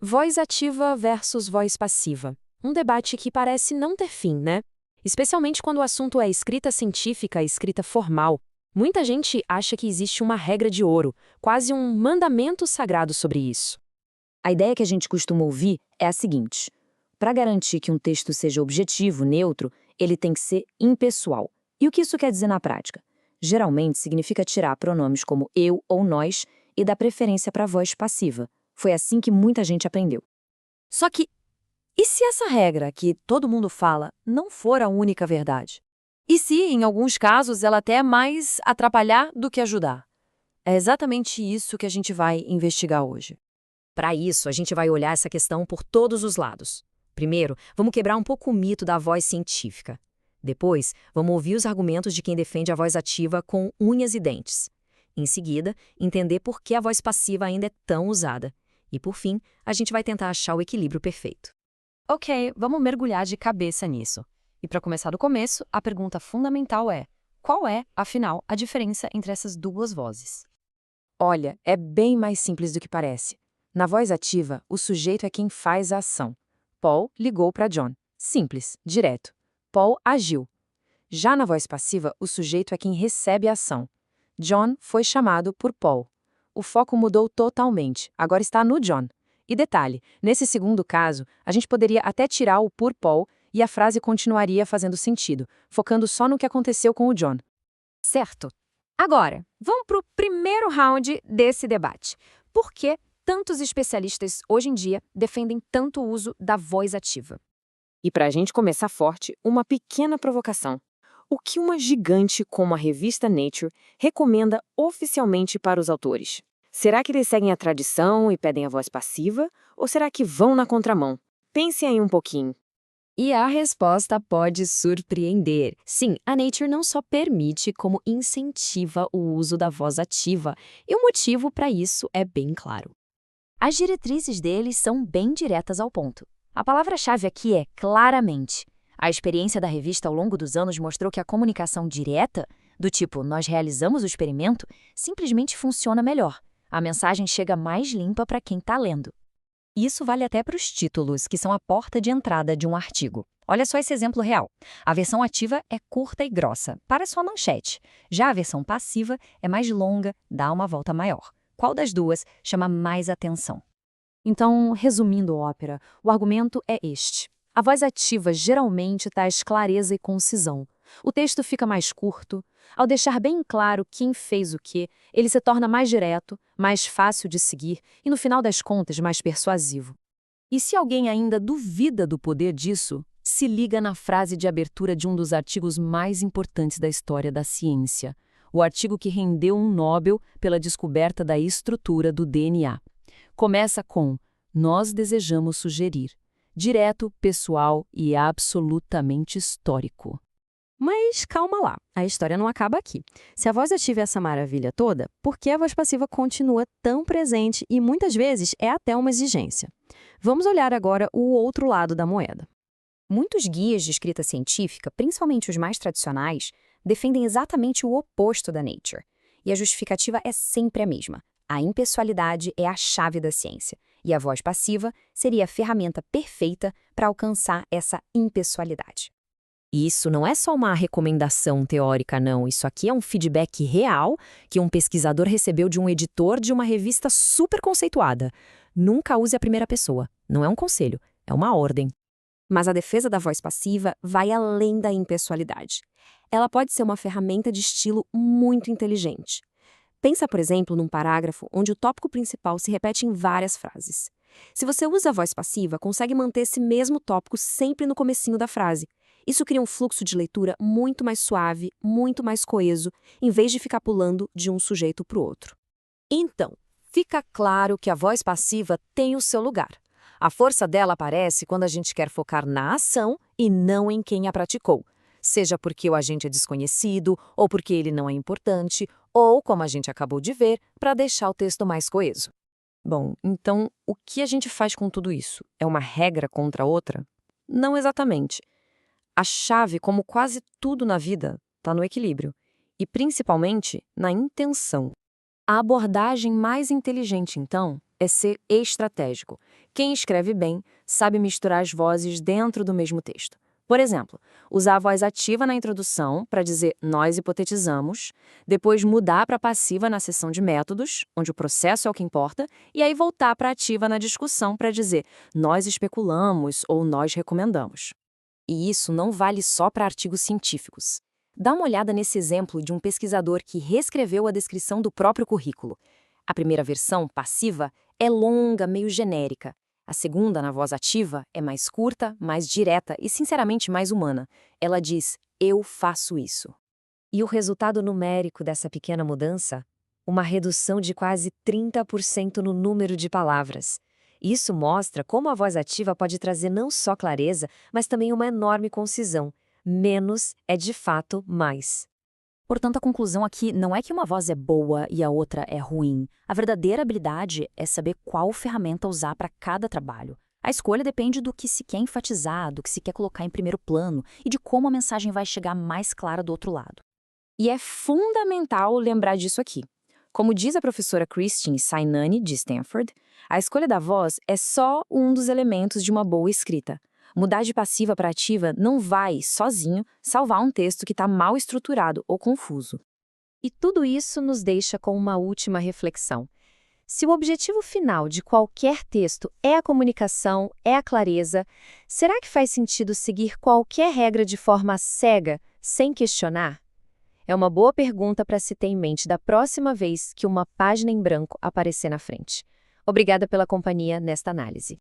Voz ativa versus voz passiva. Um debate que parece não ter fim, né? Especialmente quando o assunto é escrita científica e escrita formal. Muita gente acha que existe uma regra de ouro, quase um mandamento sagrado sobre isso. A ideia que a gente costuma ouvir é a seguinte: para garantir que um texto seja objetivo, neutro, ele tem que ser impessoal. E o que isso quer dizer na prática? Geralmente significa tirar pronomes como eu ou nós e dar preferência para a voz passiva. Foi assim que muita gente aprendeu. Só que, e se essa regra que todo mundo fala não for a única verdade? E se, em alguns casos, ela até é mais atrapalhar do que ajudar? É exatamente isso que a gente vai investigar hoje. Para isso, a gente vai olhar essa questão por todos os lados. Primeiro, vamos quebrar um pouco o mito da voz científica. Depois, vamos ouvir os argumentos de quem defende a voz ativa com unhas e dentes. Em seguida, entender por que a voz passiva ainda é tão usada. E, por fim, a gente vai tentar achar o equilíbrio perfeito. Ok, vamos mergulhar de cabeça nisso. E para começar do começo, a pergunta fundamental é: qual é, afinal, a diferença entre essas duas vozes? Olha, é bem mais simples do que parece. Na voz ativa, o sujeito é quem faz a ação. Paul ligou para John. Simples, direto. Paul agiu. Já na voz passiva, o sujeito é quem recebe a ação. John foi chamado por Paul. O foco mudou totalmente, agora está no John. E detalhe, nesse segundo caso, a gente poderia até tirar o por Paul e a frase continuaria fazendo sentido, focando só no que aconteceu com o John. Certo. Agora, vamos para o primeiro round desse debate. Por que tantos especialistas hoje em dia defendem tanto o uso da voz ativa? E para a gente começar forte, uma pequena provocação. O que uma gigante como a revista Nature recomenda oficialmente para os autores? Será que eles seguem a tradição e pedem a voz passiva? Ou será que vão na contramão? Pense aí um pouquinho. E a resposta pode surpreender. Sim, a Nature não só permite, como incentiva o uso da voz ativa. E o motivo para isso é bem claro. As diretrizes deles são bem diretas ao ponto. A palavra-chave aqui é claramente. A experiência da revista ao longo dos anos mostrou que a comunicação direta, do tipo nós realizamos o experimento, simplesmente funciona melhor. A mensagem chega mais limpa para quem está lendo. Isso vale até para os títulos, que são a porta de entrada de um artigo. Olha só esse exemplo real. A versão ativa é curta e grossa, para sua manchete. Já a versão passiva é mais longa, dá uma volta maior. Qual das duas chama mais atenção? Então, resumindo a ópera, o argumento é este. A voz ativa geralmente traz clareza e concisão. O texto fica mais curto. Ao deixar bem claro quem fez o quê, ele se torna mais direto, mais fácil de seguir e, no final das contas, mais persuasivo. E se alguém ainda duvida do poder disso, se liga na frase de abertura de um dos artigos mais importantes da história da ciência, o artigo que rendeu um Nobel pela descoberta da estrutura do DNA. Começa com: nós desejamos sugerir. Direto, pessoal e absolutamente histórico. Mas calma lá, a história não acaba aqui. Se a voz ativa é essa maravilha toda, por que a voz passiva continua tão presente e muitas vezes é até uma exigência? Vamos olhar agora o outro lado da moeda. Muitos guias de escrita científica, principalmente os mais tradicionais, defendem exatamente o oposto da Nature. E a justificativa é sempre a mesma. A impessoalidade é a chave da ciência, e a voz passiva seria a ferramenta perfeita para alcançar essa impessoalidade. E isso não é só uma recomendação teórica, não. Isso aqui é um feedback real que um pesquisador recebeu de um editor de uma revista super conceituada. Nunca use a primeira pessoa. Não é um conselho, é uma ordem. Mas a defesa da voz passiva vai além da impessoalidade. Ela pode ser uma ferramenta de estilo muito inteligente. Pensa, por exemplo, num parágrafo onde o tópico principal se repete em várias frases. Se você usa a voz passiva, consegue manter esse mesmo tópico sempre no comecinho da frase. Isso cria um fluxo de leitura muito mais suave, muito mais coeso, em vez de ficar pulando de um sujeito para o outro. Então, fica claro que a voz passiva tem o seu lugar. A força dela aparece quando a gente quer focar na ação e não em quem a praticou. Seja porque o agente é desconhecido, ou porque ele não é importante, ou, como a gente acabou de ver, para deixar o texto mais coeso. Bom, então, o que a gente faz com tudo isso? É uma regra contra outra? Não exatamente. A chave, como quase tudo na vida, está no equilíbrio. E, principalmente, na intenção. A abordagem mais inteligente, então, é ser estratégico. Quem escreve bem sabe misturar as vozes dentro do mesmo texto. Por exemplo, usar a voz ativa na introdução para dizer nós hipotetizamos, depois mudar para passiva na seção de métodos, onde o processo é o que importa, e aí voltar para ativa na discussão para dizer nós especulamos ou nós recomendamos. E isso não vale só para artigos científicos. Dá uma olhada nesse exemplo de um pesquisador que reescreveu a descrição do próprio currículo. A primeira versão, passiva, é longa, meio genérica. A segunda, na voz ativa, é mais curta, mais direta e, sinceramente, mais humana. Ela diz, eu faço isso. E o resultado numérico dessa pequena mudança? Uma redução de quase 30% no número de palavras. Isso mostra como a voz ativa pode trazer não só clareza, mas também uma enorme concisão. Menos é, de fato, mais. Portanto, a conclusão aqui não é que uma voz é boa e a outra é ruim. A verdadeira habilidade é saber qual ferramenta usar para cada trabalho. A escolha depende do que se quer enfatizar, do que se quer colocar em primeiro plano e de como a mensagem vai chegar mais clara do outro lado. E é fundamental lembrar disso aqui. Como diz a professora Christine Sainani, de Stanford, a escolha da voz é só um dos elementos de uma boa escrita. Mudar de passiva para ativa não vai, sozinho, salvar um texto que está mal estruturado ou confuso. E tudo isso nos deixa com uma última reflexão. Se o objetivo final de qualquer texto é a comunicação, é a clareza, será que faz sentido seguir qualquer regra de forma cega, sem questionar? É uma boa pergunta para se ter em mente da próxima vez que uma página em branco aparecer na frente. Obrigada pela companhia nesta análise.